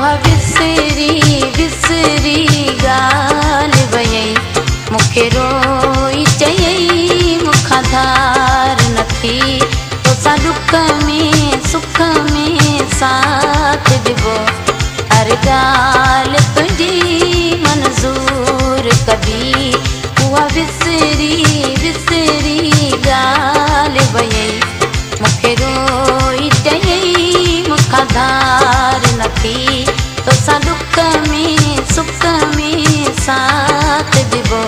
उहा विसरी विसरी गाल वयई मुखे रोई चयई मुखा धार नथी तोसा दुख में सुख में साथ दिबो हर गाल तुझी मंजूर कभी उहा विसरी विसरी गाल वयई मुखे रोई चयई मुखा धार नथी तोसा दुख में सुख में साथ दिबो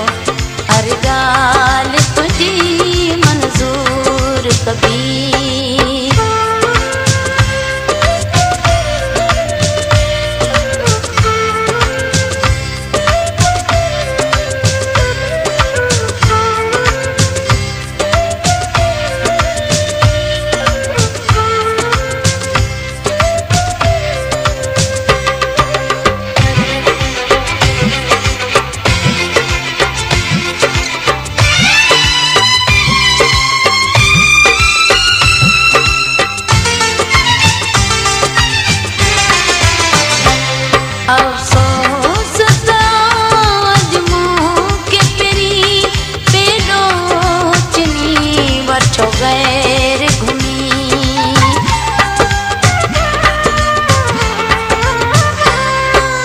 हर गाल तुझी मंजूर कभी। अफसोस आज मुँह के पेरी पे रोचनी वठो गैर घुमी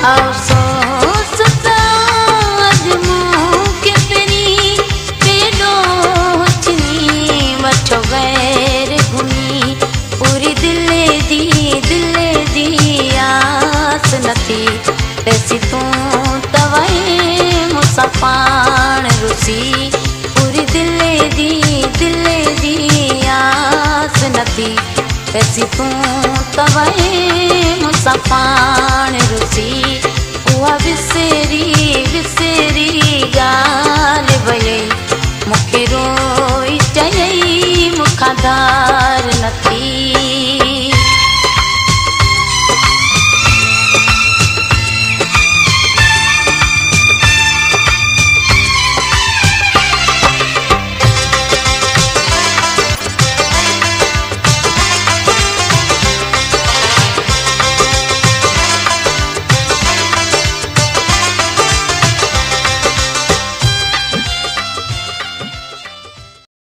अफसोस आज मुँह के पेरी पे रोचनी वठो गैर घुमी पूरी दिल दी आस नथी तैसी तू तवई मुसा पाण रुसी पूरी दिल दी आस नथी तैसी तू तवई